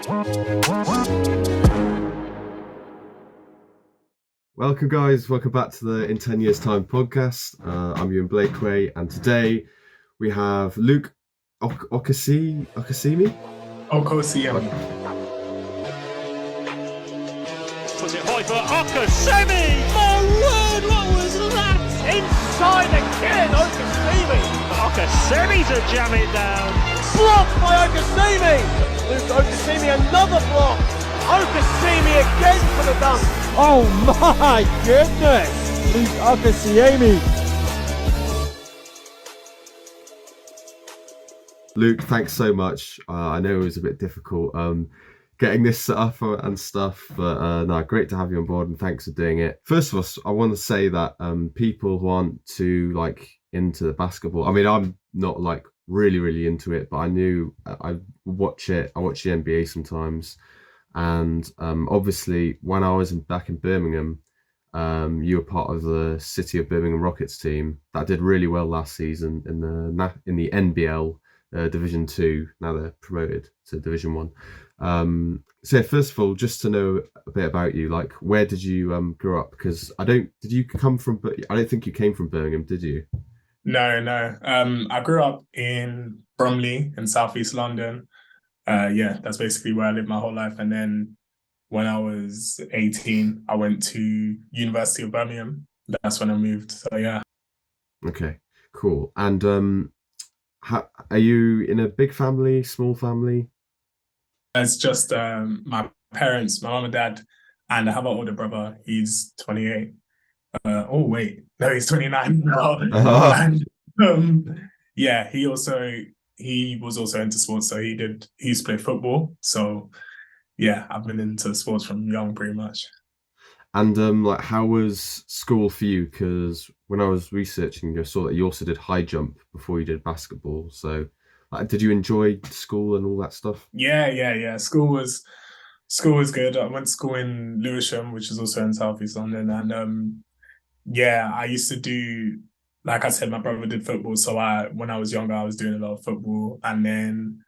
Welcome, guys. Welcome back to the In 10 Years Time podcast. I'm Iwan Blakeway, and today we have Luke Okosieme. Okosieme. Was it high for Okosieme? My word, what was that? Inside again, Okosieme. Okoseme's to jam it down. Blocked by Okosieme. Luke Okosieme, another block. Okosieme again for the dunk. Oh my goodness! Luke Okosieme. Luke, thanks so much. I know it was a bit difficult getting this set up and stuff, but no, great to have you on board, and thanks for doing it. First of all, I want to say that people who aren't too into the basketball, I mean, I'm not really into it, but I watch it. I watch the NBA sometimes. And obviously, when I was back in Birmingham, you were part of the City of Birmingham Rockets team that did really well last season in the NBL Division 2. Now they're promoted to Division 1. So first of all, just to know a bit about you, where did you grow up? Because I don't think you came from Birmingham, did you? No. I grew up in Bromley in southeast London. That's basically where I lived my whole life. And then when I was 18, I went to University of Birmingham. That's when I moved. So yeah. Okay, cool. And are you in a big family, small family? It's just my parents, my mum and dad, and I have an older brother. He's 28. He's 29 now. And he was also into sports, so he used to play football. So yeah, I've been into sports from young pretty much. And how was school for you? Because when I was researching, I saw that you also did high jump before you did basketball. So did you enjoy school and all that stuff? Yeah. School was good. I went to school in Lewisham, which is also in South East London. And I used to do, like I said, my brother did football. So when I was younger, I was doing a lot of football. And then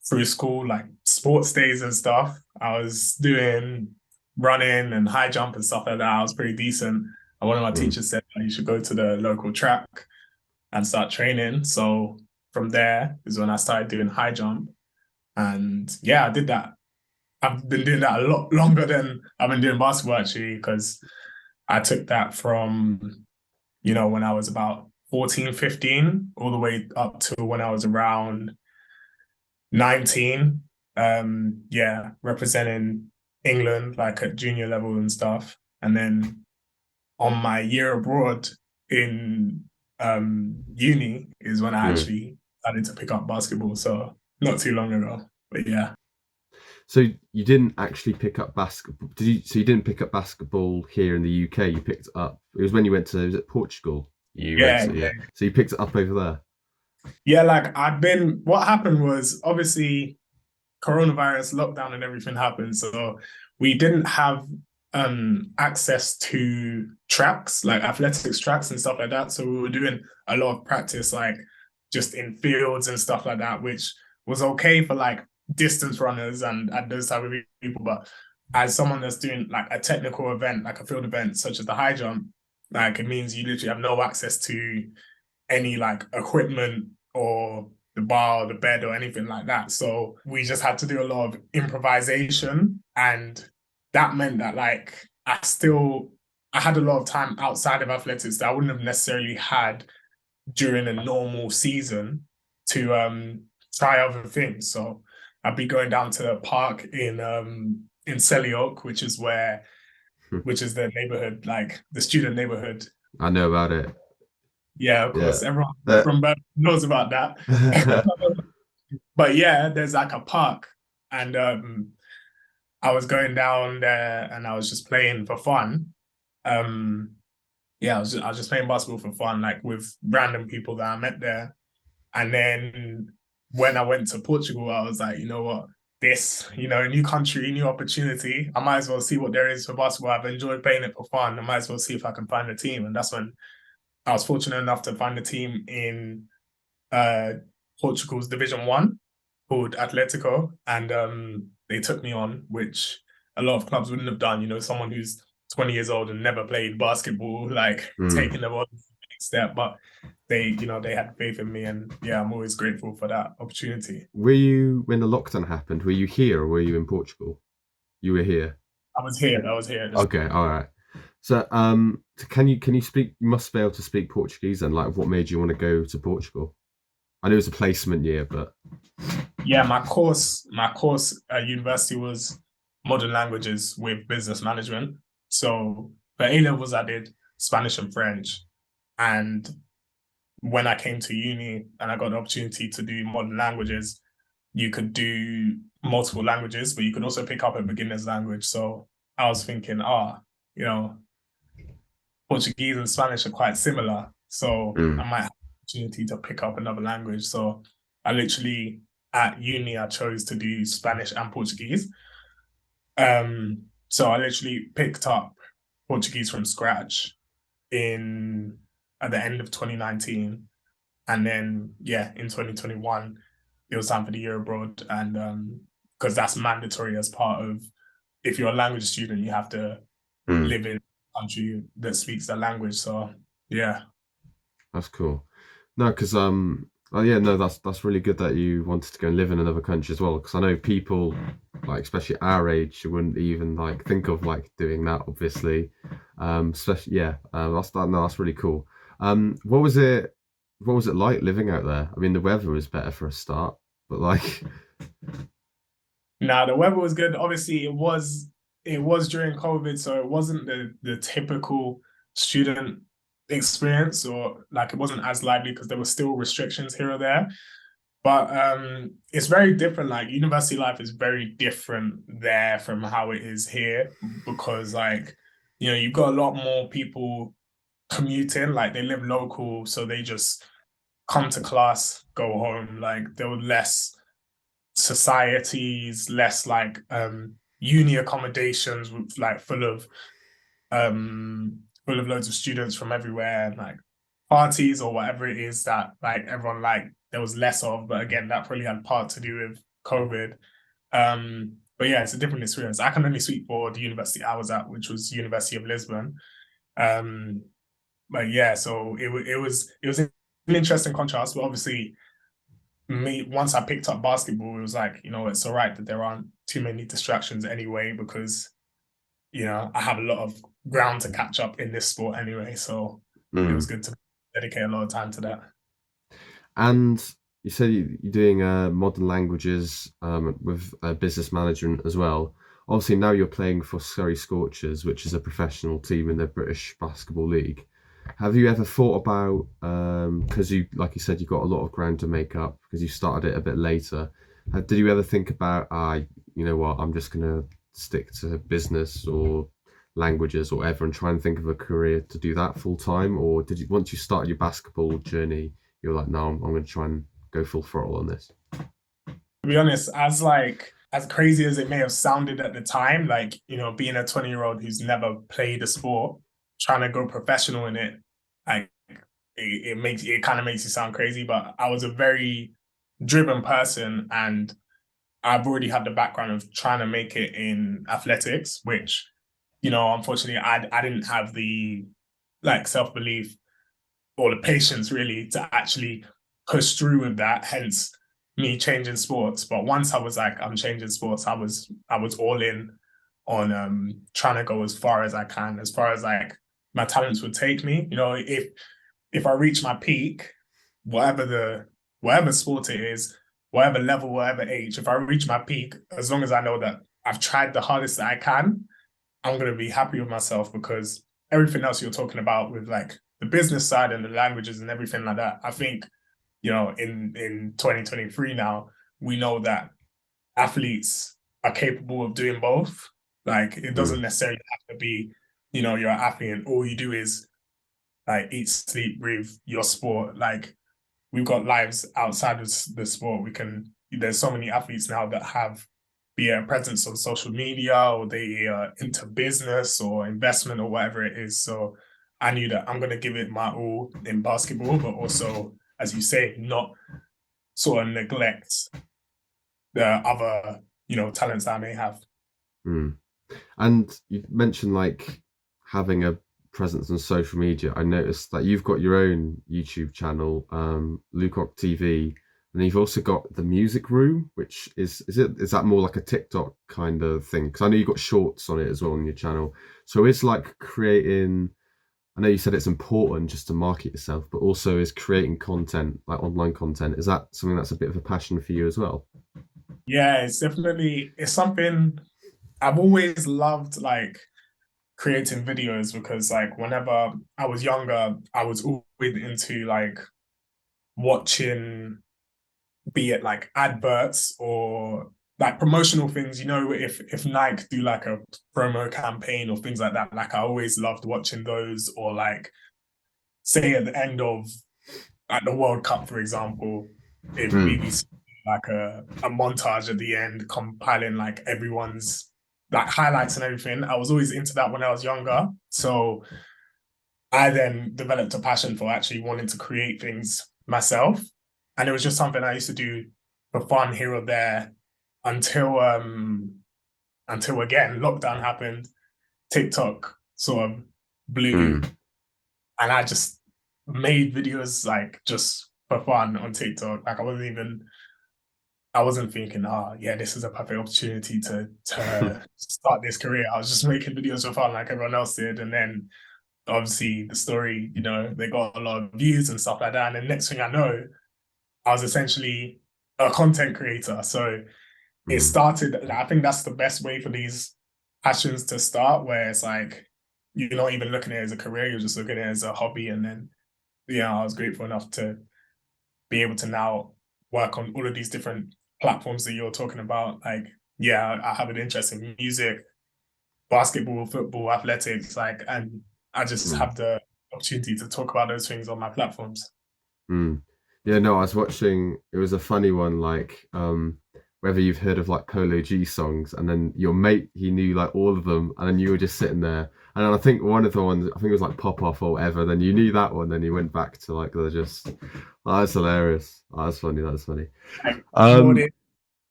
through school, sports days and stuff, I was doing running and high jump and stuff like that. I was pretty decent. And one of my teachers said, you should go to the local track and start training. So from there is when I started doing high jump. And yeah, I did that. I've been doing that a lot longer than I've been doing basketball, actually, because I took that from, when I was about 14, 15, all the way up to when I was around 19. Representing England, at junior level and stuff. And then on my year abroad in uni is when I actually started to pick up basketball. So not too long ago, but yeah. So you didn't actually pick up basketball? So you didn't pick up basketball here in the UK? You picked it up. It was when you went to, was it Portugal? Yeah. So you picked it up over there. Yeah, what happened was obviously coronavirus lockdown and everything happened. So we didn't have access to tracks, athletics tracks and stuff like that. So we were doing a lot of practice, just in fields and stuff like that, which was okay for distance runners and those type of people. But as someone that's doing a technical event, a field event, such as the high jump, it means you literally have no access to any equipment or the bar or the bed or anything like that. So we just had to do a lot of improvisation, and that meant that I had a lot of time outside of athletics that I wouldn't have necessarily had during a normal season to try other things. So I'd be going down to the park in Selly Oak, which is the neighborhood, the student neighborhood. I know about it. Yeah, of course. Everyone from Birmingham knows about that. But yeah, there's a park, and I was going down there and I was just playing for fun. I was just playing basketball for fun, with random people that I met there. And then when I went to Portugal, I was like, you know what? This, new country, new opportunity. I might as well see what there is for basketball. I've enjoyed playing it for fun. I might as well see if I can find a team. And that's when I was fortunate enough to find a team in Portugal's Division 1. called Atletico, and they took me on, which a lot of clubs wouldn't have done. You know, someone who's 20 years old and never played basketball, like taking them on the next step. But they had faith in me, and yeah, I'm always grateful for that opportunity. Were you, when the lockdown happened, were you here or were you in Portugal? You were here. I was here. Okay, all right. So, can you speak? You must be able to speak Portuguese. And like, what made you want to go to Portugal? I know it was a placement year, but yeah, my course at university was modern languages with business management. So for A levels, I did Spanish and French, and when I came to uni and I got the opportunity to do modern languages, you could do multiple languages, but you could also pick up a beginner's language. So I was thinking, you know, Portuguese and Spanish are quite similar. So I might have the opportunity to pick up another language. So I literally, at uni, I chose to do Spanish and Portuguese. So I literally picked up Portuguese from scratch at the end of 2019. And then, in 2021, it was time for the year abroad. And because that's mandatory as part of, if you're a language student, you have to live in a country that speaks that language. So, yeah. That's cool. No, because that's really good that you wanted to go and live in another country as well. Because I know people, like especially our age, wouldn't even like think of like doing that. Obviously, especially that's really cool. What was it like living out there? I mean, the weather was better for a start, but like, the weather was good. Obviously, it was during COVID, so it wasn't the typical student experience, or like it wasn't as lively because there were still restrictions here or there. But it's very different. Like university life is very different there from how it is here, because like, you've got a lot more people commuting, like they live local, so they just come to class, go home. Like there were less societies, less like uni accommodations like full of loads of students from everywhere, and like parties or whatever it is that like everyone like there was less of. But again, that probably had part to do with COVID. But yeah, it's a different experience. I can only speak for the university I was at, which was University of Lisbon. But yeah, so it was an interesting contrast. But obviously, once I picked up basketball, it was like, it's all right that there aren't too many distractions anyway, because I have a lot of ground to catch up in this sport anyway. So it was good to dedicate a lot of time to that. And you said you're doing modern languages with business management as well. Obviously, now you're playing for Surrey Scorchers, which is a professional team in the British Basketball League. Have you ever thought about, because you, like you said, you've got a lot of ground to make up because you started it a bit later. Did you ever think about, you know what, I'm just going to stick to business or languages or whatever and try and think of a career to do that full time? Or did you, once you started your basketball journey, you're like, no, I'm going to try and go full throttle on this? To be honest, as crazy as it may have sounded at the time, like, being a 20-year-old who's never played a sport, trying to go professional in it, like it kind of makes you sound crazy. But I was a very driven person, and I've already had the background of trying to make it in athletics, which, unfortunately I didn't have the like self-belief or the patience really to actually push through with that, hence me changing sports. But once I was like, I'm changing sports, I was all in on trying to go as far as I can, as far as like my talents would take me. If I reach my peak, whatever sport it is, whatever level, whatever age, if I reach my peak, as long as I know that I've tried the hardest that I can, I'm going to be happy with myself. Because everything else you're talking about with like the business side and the languages and everything like that, I think, in 2023 now, we know that athletes are capable of doing both. Like it doesn't necessarily have to be, you're an athlete and all you do is like eat, sleep, breathe your sport. Like we've got lives outside of the sport. There's so many athletes now that have, be it a presence on social media, or they are into business or investment or whatever it is. So I knew that I'm going to give it my all in basketball, but also, as you say, not sort of neglect the other, talents that I may have. And you mentioned like having a presence on social media. I noticed that you've got your own YouTube channel, Luke Okosieme, and you've also got the Music Room, which is that more like a TikTok kind of thing? Because I know you've got shorts on it as well on your channel. So it's like creating. I know you said it's important just to market yourself, but also is creating content, like online content. Is that something that's a bit of a passion for you as well? Yeah, it's something I've always loved, like creating videos, because like whenever I was younger, I was always into like watching, be it like adverts or like promotional things, if Nike do like a promo campaign or things like that, like I always loved watching those. Or like say at the end of like the World Cup, for example, if BBC like a montage at the end compiling like everyone's like highlights and everything. I was always into that when I was younger. So I then developed a passion for actually wanting to create things myself. And it was just something I used to do for fun here or there until again, lockdown happened, TikTok sort of blew, and I just made videos like just for fun on TikTok. Like I wasn't thinking, this is a perfect opportunity to start this career. I was just making videos for fun like everyone else did. And then obviously the story, they got a lot of views and stuff like that. And then next thing I know, I was essentially a content creator. So it started, I think that's the best way for these passions to start, where it's like, you're not even looking at it as a career, you're just looking at it as a hobby. And then, I was grateful enough to be able to now work on all of these different platforms that you're talking about. Like, I have an interest in music, basketball, football, athletics, like, and I just have the opportunity to talk about those things on my platforms. Yeah, no, I was watching, it was a funny one, like, whether you've heard of like Polo G songs, and then your mate, he knew like all of them, and then you were just sitting there. And then I think one of the ones, I think it was like Pop Off or whatever, then you knew that one, then you went back to like, that's hilarious. That's funny, that's funny.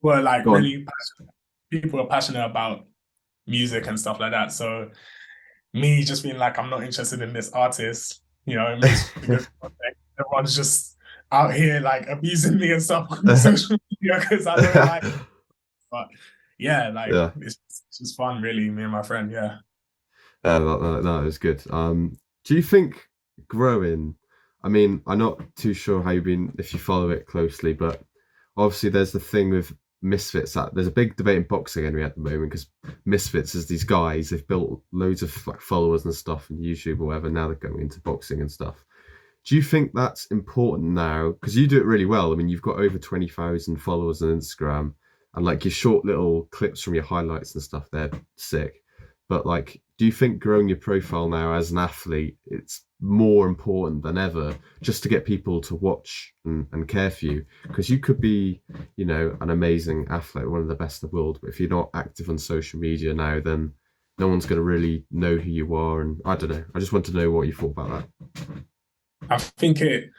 Were like really passionate. People are passionate about music and stuff like that. So me just being like, I'm not interested in this artist, it makes good content. Everyone's just out here like abusing me and stuff on social media because I don't like it. But it's just fun, really, me and my friend. Yeah. That was good. Do you think growing, I mean, I'm not too sure how if you follow it closely, but obviously there's the thing with Misfits, that there's a big debate in boxing anyway at the moment, because Misfits is these guys, they've built loads of like followers and stuff on YouTube or whatever, now they're going into boxing and stuff. Do you think that's important now? Because you do it really well. I mean, you've got over 20,000 followers on Instagram, and like your short little clips from your highlights and stuff, they're sick. But like, do you think growing your profile now as an athlete, it's more important than ever just to get people to watch and care for you? Because you could be, an amazing athlete, one of the best in the world, but if you're not active on social media now, then no one's going to really know who you are. And I don't know. I just want to know what you thought about that. I think it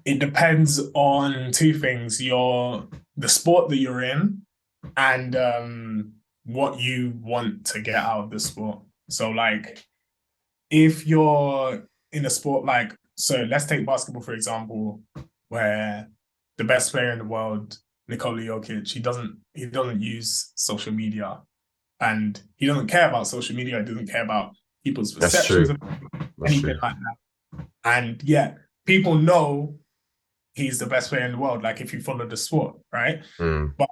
depends on two things: the sport that you're in, and what you want to get out of the sport. So like, if you're in a sport like, so let's take basketball, for example, where the best player in the world, Nikola Jokic, he doesn't use social media, and he doesn't care about social media. He doesn't care about people's perceptions of anything like that. And yet people know he's the best player in the world, like if you follow the sport, right? But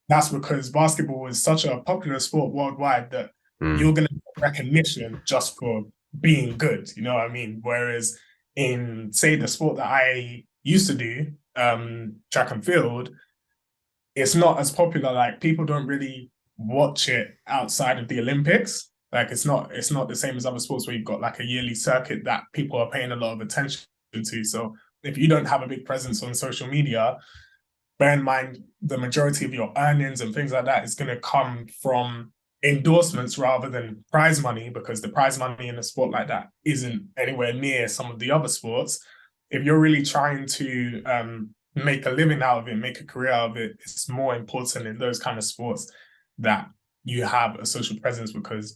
that's because basketball is such a popular sport worldwide that you're going to get recognition just for being good, you know what I mean? Whereas in, say, the sport that I used to do, track and field, it's not as popular. Like, people don't really watch it outside of the Olympics. Like, it's not the same as other sports where you've got like a yearly circuit that people are paying a lot of attention to. So if you don't have a big presence on social media, bear in mind the majority of your earnings and things like that is going to come from endorsements rather than prize money, because the prize money in a sport like that isn't anywhere near some of the other sports. If you're really trying to make a living out of it, make a career out of it, it's more important in those kind of sports that you have a social presence, because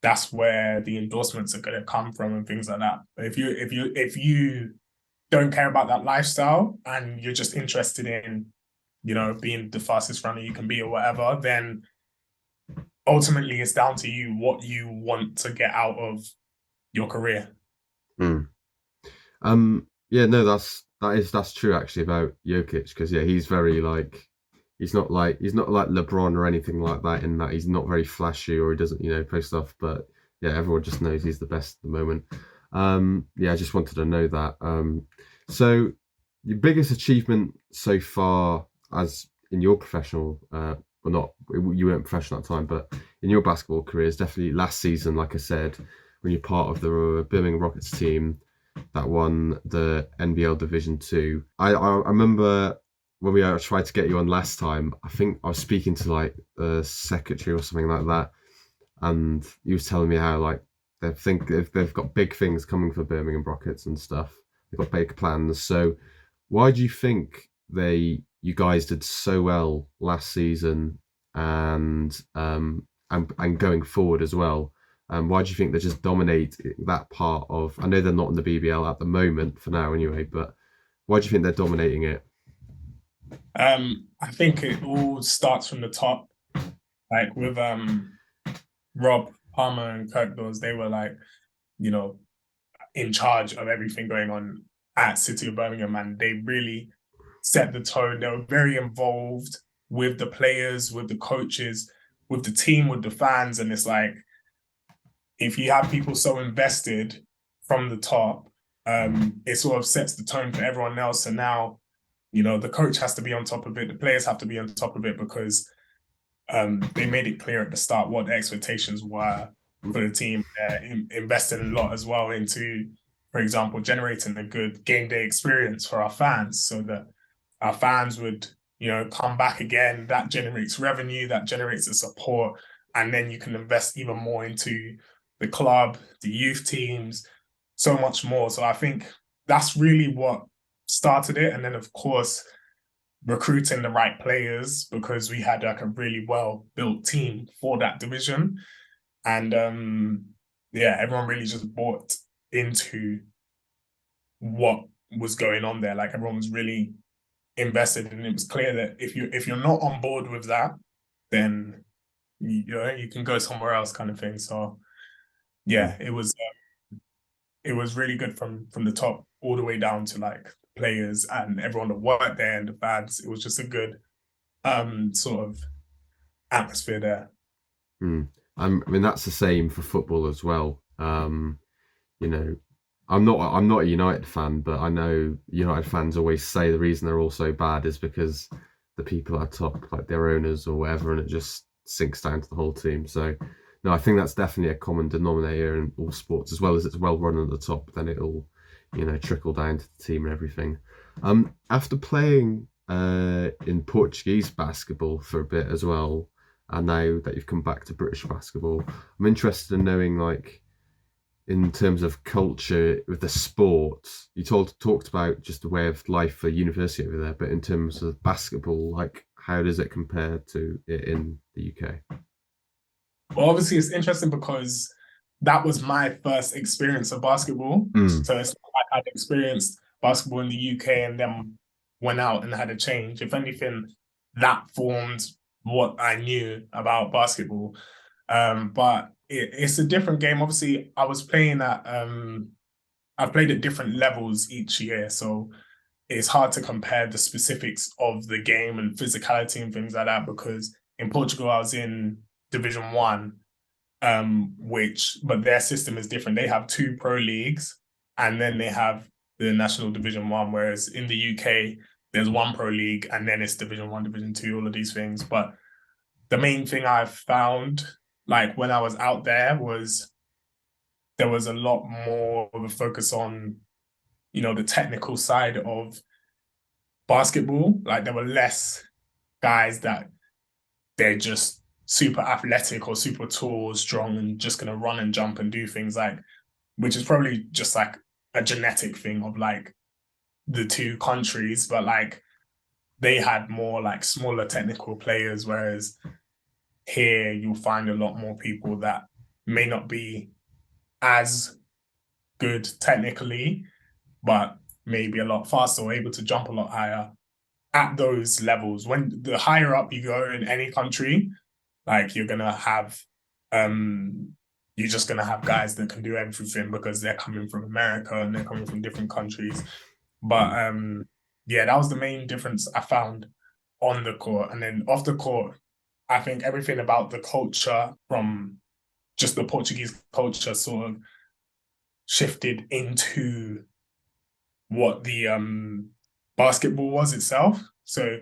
that's where the endorsements are going to come from and things like that. But if you don't care about that lifestyle and you're just interested in, being the fastest runner you can be or whatever, then ultimately it's down to you what you want to get out of your career. Yeah, no, that's true actually about Jokic, because he's very like, he's not like LeBron or anything like that, in that he's not very flashy or he doesn't post stuff, but yeah, everyone just knows he's the best at the moment. I just wanted to know that. So your biggest achievement so far, as in your professional, you weren't professional at the time, but in your basketball career, is definitely last season, like I said, when you're part of the Birmingham Rockets team that won the NBL Division 2. I remember when we tried to get you on last time, I think I was speaking to like the secretary or something like that, and he was telling me how like they've got big things coming for Birmingham Rockets and stuff. They've got big plans. So why do you think you guys did so well last season and going forward as well? Why do you think they just dominate that part of? I know they're not in the BBL at the moment for now, anyway. But why do you think they're dominating it? I think it all starts from the top, like with Rob Palmer and Kirk Dawes. They were like, in charge of everything going on at City of Birmingham, and they really set the tone. They were very involved with the players, with the coaches, with the team, with the fans, and it's like, if you have people so invested from the top, it sort of sets the tone for everyone else. And now, the coach has to be on top of it. The players have to be on top of it, because they made it clear at the start what the expectations were for the team. Invested a lot as well into, for example, generating a good game day experience for our fans, so that our fans would, come back again. That generates revenue, that generates the support, and then you can invest even more into the club, the youth teams, so much more. So I think that's really what started it. And then, of course, recruiting the right players, because we had like a really well-built team for that division. And everyone really just bought into what was going on there. Like, everyone was really invested, and it was clear that if you're not on board with that, then you can go somewhere else, kind of thing. So it was really good from the top all the way down to like players and everyone that worked there and the fans. It was just a good sort of atmosphere there. I mean, that's the same for football as well. I'm not a United fan, but I know United fans always say the reason they're all so bad is because the people at top, like their owners or whatever, and it just sinks down to the whole team. So no, I think that's definitely a common denominator in all sports. As well as it's well run at the top, then it'll trickle down to the team and everything. After playing in Portuguese basketball for a bit as well, and now that you've come back to British basketball, I'm interested in knowing, like, in terms of culture with the sport, you talked about just the way of life for university over there, but in terms of basketball, like, how does it compare to it in the UK? Well, obviously, it's interesting because that was my first experience of basketball. So it's not like I'd experienced basketball in the UK and then went out and had a change. If anything, that formed what I knew about basketball. But it's a different game. Obviously, I was playing I've played at different levels each year, so it's hard to compare the specifics of the game and physicality and things like that, because in Portugal, I was in Division 1, but their system is different. They have 2 pro leagues, and then they have the National Division 1, whereas in the UK, there's 1 pro league, and then it's Division 1, Division 2, all of these things. But the main thing I've found, like when I was out there, was there was a lot more of a focus on, the technical side of basketball. Like, there were less guys that they're just super athletic or super tall, strong, and just going to run and jump and do things, like, which is probably just like a genetic thing of like the two countries, but like they had more like smaller technical players, whereas here you'll find a lot more people that may not be as good technically, but maybe a lot faster or able to jump a lot higher at those levels. When the higher up you go in any country, like you're gonna have you're just gonna have guys that can do everything because they're coming from America and they're coming from different countries. But yeah, that was the main difference I found on the court. And then off the court, I think everything about the culture, from just the Portuguese culture, sort of shifted into what the basketball was itself. So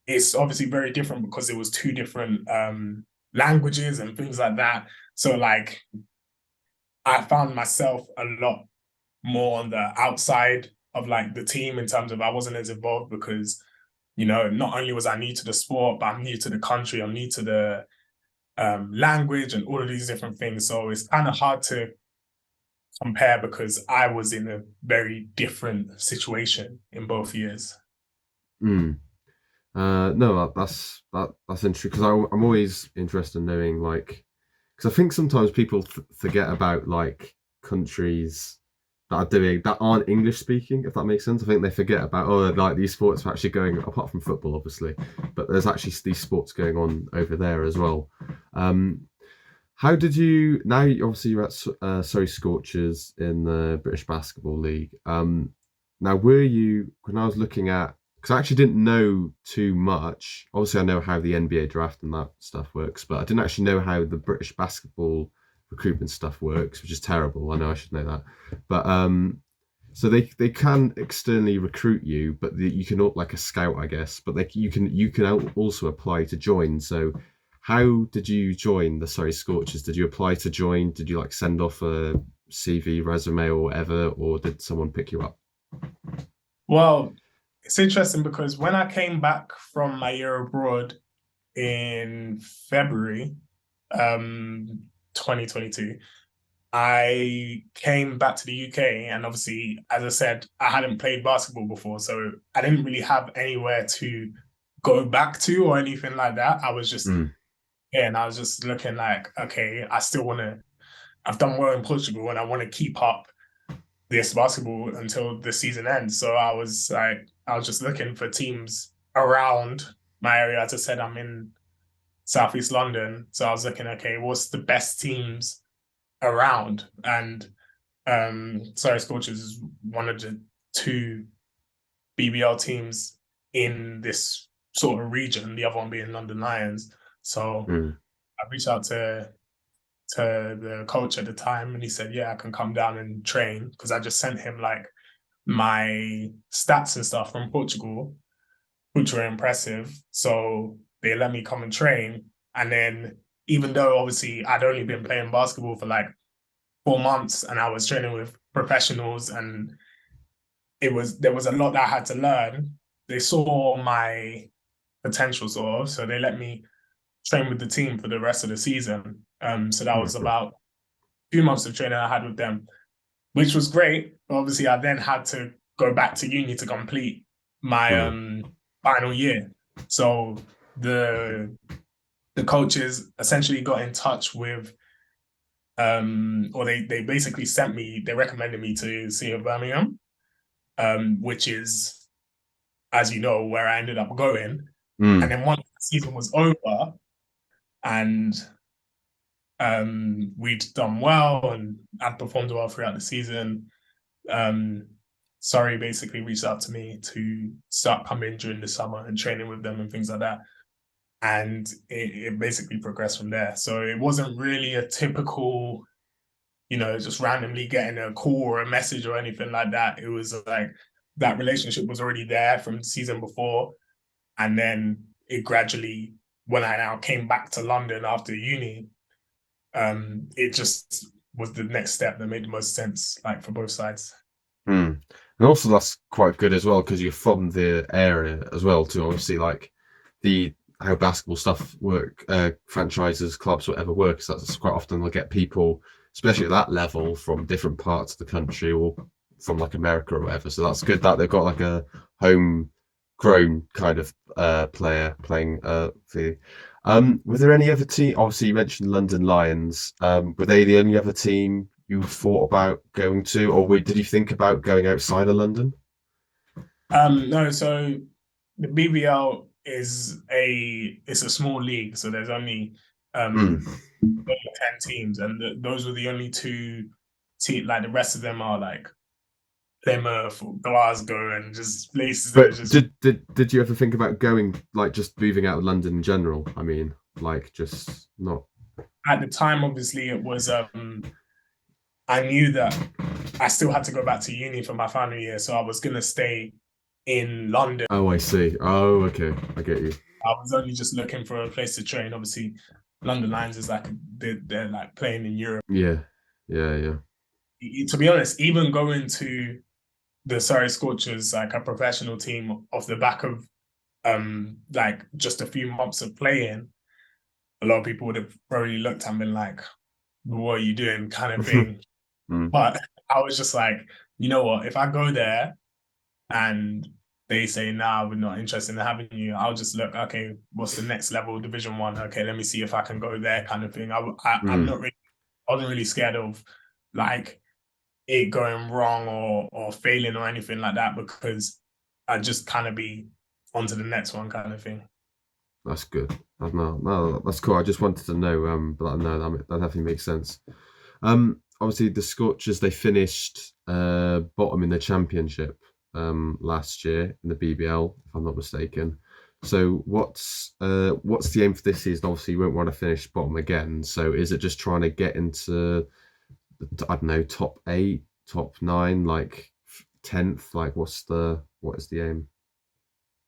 it's obviously very different because it was two different languages and things like that. So like I found myself a lot more on the outside of like the team, in terms of I wasn't as involved because, you know, not only was I new to the sport, but I'm new to the country, I'm new to the language and all of these different things. So it's kind of hard to compare because I was in a very different situation in both years. No, that's interesting, because I'm always interested in knowing, like, because I think sometimes people forget about like countries that aren't English speaking, if that makes sense. I think they forget about, like these sports are actually going, apart from football obviously, but there's actually these sports going on over there as well. How did you, now obviously you're at Surrey Scorchers in the British Basketball League. Now were you, when I was looking at, because I actually didn't know too much, obviously I know how the NBA draft and that stuff works, but I didn't actually know how the British basketball recruitment stuff works, which is terrible. I know I should know that. But so they can externally recruit you, but you can, like a scout, I guess, but you can also apply to join. So how did you join the Surrey Scorchers? Did you apply to join? Did you like send off a CV, resume or whatever, or did someone pick you up? Well, it's interesting because when I came back from my year abroad in February 2022, I came back to the UK, and obviously, as I said, I hadn't played basketball before, so I didn't really have anywhere to go back to or anything like that. I was just and I was just looking like, okay, I still want to, I've done well in Portugal and I want to keep up this basketball until the season ends. So I was just looking for teams around my area. As I said, I'm in Southeast London. So I was looking, okay, what's the best teams around? And Surrey Scorchers is one of the two BBL teams in this sort of region, the other one being London Lions. So I reached out to the coach at the time, and he said, yeah, I can come down and train, because I just sent him like my stats and stuff from Portugal, which were impressive. So they let me come and train. And then, even though obviously I'd only been playing basketball for like 4 months and I was training with professionals, and there was a lot that I had to learn, they saw my potential sort of, so they let me train with the team for the rest of the season. So that was about 2 months of training I had with them, which was great. Obviously, I then had to go back to uni to complete my final year. So the coaches essentially got in touch with, or they basically they recommended me to see Birmingham, which is, as you know, where I ended up going. And then once the season was over and we'd done well and I'd performed well throughout the season, Surrey basically reached out to me to start coming during the summer and training with them and things like that. And it basically progressed from there. So it wasn't really a typical, just randomly getting a call or a message or anything like that. It was like that relationship was already there from the season before. And then it gradually, when I now came back to London after uni, it just was the next step that made the most sense, like for both sides. And also that's quite good as well, because you're from the area as well, to obviously like how basketball stuff work, franchises, clubs, whatever works. That's quite often they'll get people, especially at that level, from different parts of the country or from like America or whatever. So that's good that they've got like a homegrown kind of player playing for you. Were there any other team? Obviously, you mentioned London Lions. Were they the only other team you thought about going to, or did you think about going outside of London? No, so the BBL is it's a small league, so there's only 10 teams, and those were the only two teams. Like the rest of them are like Plymouth or Glasgow and just places that But are just. did you ever think about going, like, just moving out of London in general? I mean, like, just not. At the time, obviously, it was. I knew that I still had to go back to uni for my final year, so I was gonna stay in London. Oh, I see. Oh, okay, I get you. I was only just looking for a place to train. Obviously, London Lions is like they're like playing in Europe. Yeah. To be honest, even going to the Surrey Scorchers, like a professional team, off the back of like just a few months of playing, a lot of people would have probably looked at me and been like, "What are you doing?" kind of thing. But I was just like, you know what? If I go there and they say, "Nah, we're not interested in having you," I'll just look, okay, what's the next level? Division 1. Okay, let me see if I can go there, kind of thing. I'm not really, I wasn't really scared of like it going wrong or failing or anything like that, because I'd just kind of be onto the next one, kind of thing. That's good. No, that's cool. I just wanted to know, but no, that definitely makes sense. Obviously the Scorchers, they finished bottom in the championship last year in the BBL, if I'm not mistaken. So what's the aim for this season? Obviously, you won't want to finish bottom again. So is it just trying to get into, I don't know, top 8, top 9, like 10th? Like what is the aim?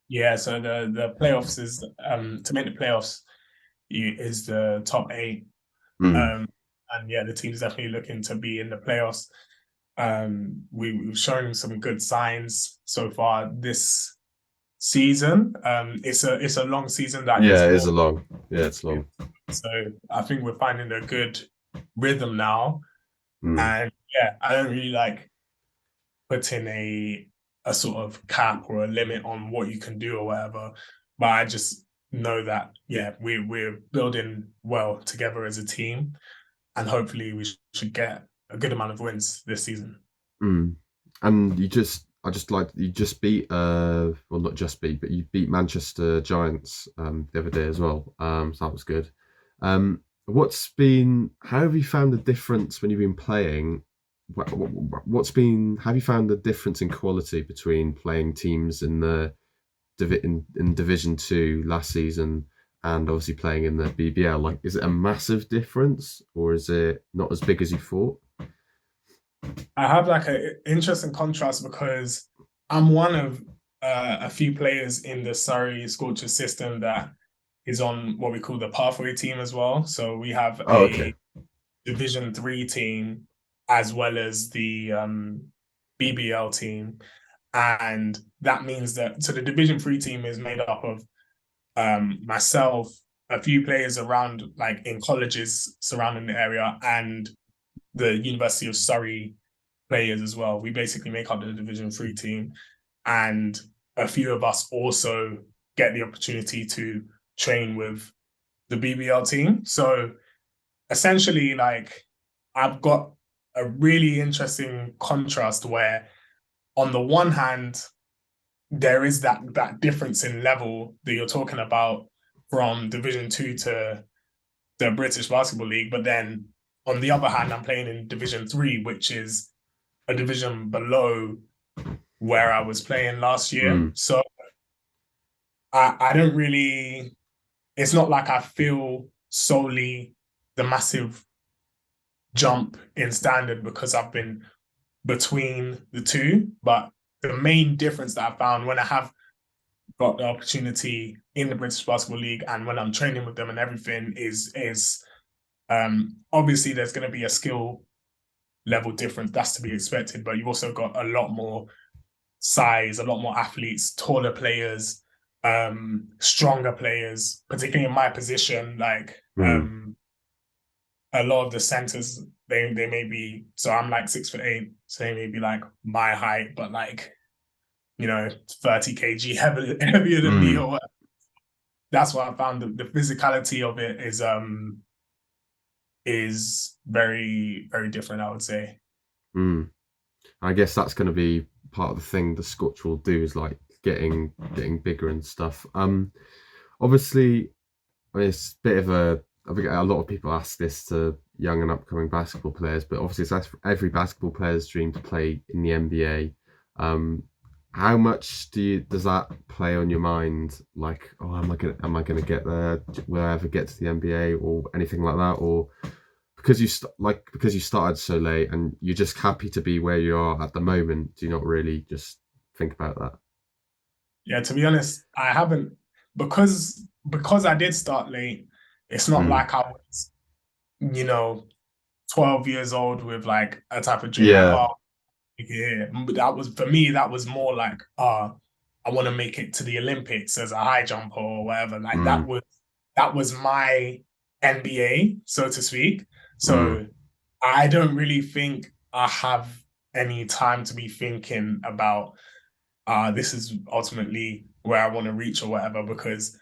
Yeah, so the playoffs is to make the playoffs is the top 8. And yeah, the team's definitely looking to be in the playoffs. We've shown some good signs so far this season. It's a long season. That it's long. Yeah, it's long. So I think we're finding a good rhythm now. And yeah, I don't really like putting a sort of cap or a limit on what you can do or whatever, but I just know that we're building well together as a team, and hopefully we should get a good amount of wins this season. And you just beat well, not just beat, but you beat Manchester Giants the other day as well. So that was good. How have you found the difference when you've been playing? Have you found the difference in quality between playing teams in the in Division 2 last season and obviously playing in the BBL? Like, is it a massive difference, or is it not as big as you thought? I have like an interesting contrast, because I'm one of a few players in the Surrey Scorchers system that is on what we call the pathway team as well. So we have a Division 3 team as well as the BBL team. And that means that, so the Division 3 team is made up of myself, a few players around, like in colleges surrounding the area, and the University of Surrey players as well. We basically make up the Division 3 team. And a few of us also get the opportunity to train with the BBL team. So essentially, like, I've got a really interesting contrast where, on the one hand, there is that difference in level that you're talking about from Division 2 to the British Basketball League. But then on the other hand, I'm playing in Division 3, which is a division below where I was playing last year. So I don't really, it's not like I feel solely the massive jump in standard because I've been between the two. But the main difference that I found when I have got the opportunity in the British Basketball League and when I'm training with them and everything is obviously there's going to be a skill level difference. That's to be expected, but you've also got a lot more size, a lot more athletes, taller players, stronger players, particularly in my position. Like a lot of the centers they may be, so I'm like 6'8", so they may be like my height, but like, 30 kg heavier than me or whatever. That's what I found. The physicality of it is very, very different, I would say. I guess that's going to be part of the thing the Scotch will do, is like getting bigger and stuff. Obviously, I mean, it's a bit of I think a lot of people ask this to young and upcoming basketball players, but obviously it's every basketball player's dream to play in the NBA. How much does that play on your mind? Like, oh, am I gonna get there? Will I ever get to the NBA or anything like that? Or because you started so late and you're just happy to be where you are at the moment, do you not really just think about that? Yeah, to be honest, I haven't, because I did start late. It's not like I was, 12 years old with like a type of dream. Yeah. Like, but that was, for me, that was more like, I want to make it to the Olympics as a high jumper or whatever. Like that was my NBA, so to speak. So I don't really think I have any time to be thinking about this is ultimately where I want to reach or whatever, because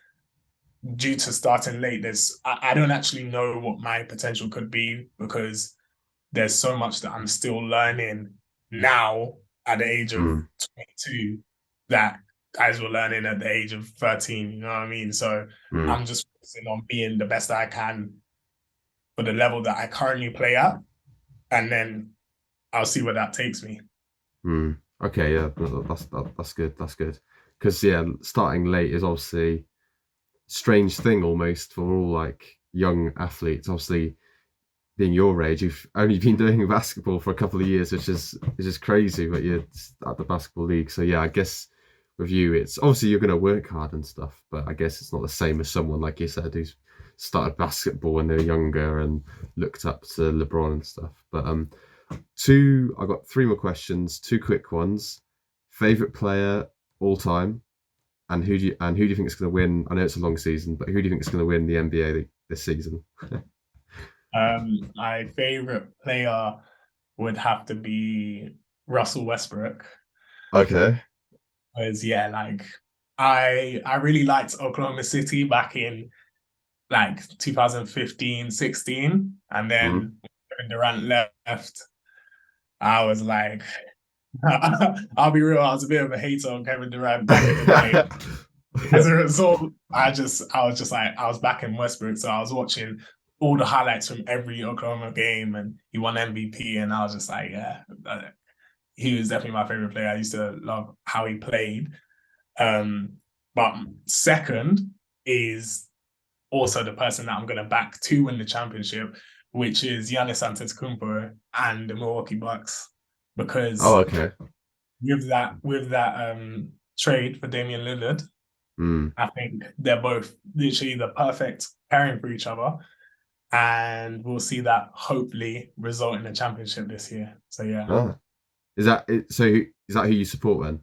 due to starting late, I don't actually know what my potential could be, because there's so much that I'm still learning now at the age of 22 that guys were learning at the age of 13, you know what I mean? So I'm just focusing on being the best I can for the level that I currently play at, and then I'll see where that takes me. Okay, yeah, that's good. That's good. Because starting late is obviously a strange thing almost for all like young athletes. Obviously, being your age, you've only been doing basketball for a couple of years, which is just crazy. But you're at the basketball league, so yeah, I guess with you, it's obviously you're going to work hard and stuff. But I guess it's not the same as someone like you said who's started basketball when they were younger and looked up to LeBron and stuff. But I got 3 more questions, 2 quick ones. Favorite player all time, and who do you think is going to win? I know it's a long season, but who do you think is going to win the NBA this season? My favorite player would have to be Russell Westbrook. Okay. Because I really liked Oklahoma City back in like 2015, 16, and then when Durant left, I was like, I'll be real, I was a bit of a hater on Kevin Durant back in the day. As a result, I was backing Westbrook, so I was watching all the highlights from every Oklahoma game, and he won MVP, and I was just like, yeah, he was definitely my favorite player. I used to love how he played. But second is also the person that I'm going to back to win the championship, which is Giannis Antetokounmpo and the Milwaukee Bucks, because with that trade for Damian Lillard, I think they're both literally the perfect pairing for each other, and we'll see that hopefully result in a championship this year. So yeah. Is that it? So is that who you support then?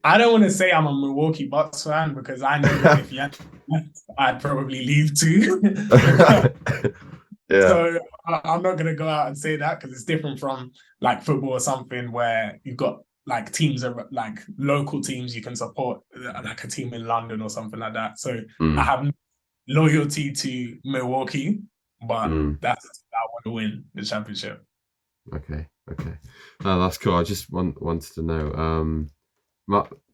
I don't want to say I'm a Milwaukee Bucks fan, because I know that if Giannis left, I'd probably leave too. Yeah. So I'm not going to go out and say that, because it's different from like football or something where you've got like teams, like local teams you can support, like a team in London or something like that. So I have loyalty to Milwaukee, but that's I want to win the championship. Okay. No, that's cool. I just wanted to know.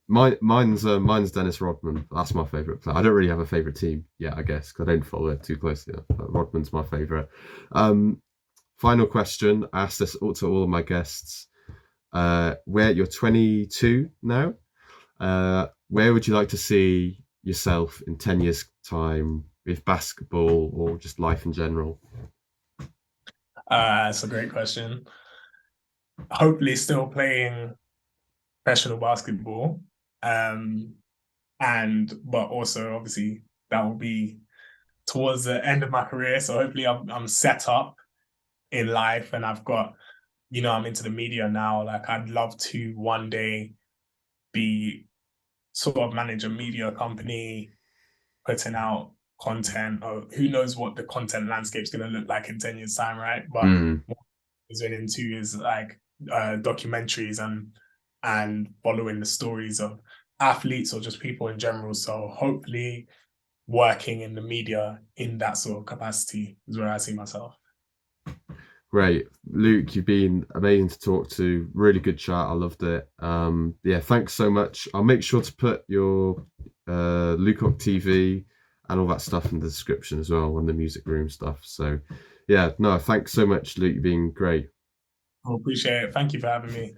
Mine's Dennis Rodman. That's my favorite player. I don't really have a favorite team yet, I guess, because I don't follow it too closely. But Rodman's my favorite. Final question. I asked this to all of my guests. Where you're 22 now, where would you like to see yourself in 10 years' time with basketball or just life in general? That's a great question. Hopefully still playing professional basketball, but also obviously that will be towards the end of my career. So hopefully I'm set up in life, and I've got, I'm into the media now. Like I'd love to one day be sort of manage a media company, putting out content, or who knows what the content landscape's going to look like in 10 years time, right? But what is been into is like documentaries and following the stories of athletes or just people in general. So hopefully working in the media in that sort of capacity is where I see myself. Great. Luke, you've been amazing to talk to. Really good chat. I loved it. Yeah, thanks so much. I'll make sure to put your Luke Ok TV and all that stuff in the description as well, and the music room stuff. So yeah, no, thanks so much, Luke. You've been great. I appreciate it. Thank you for having me.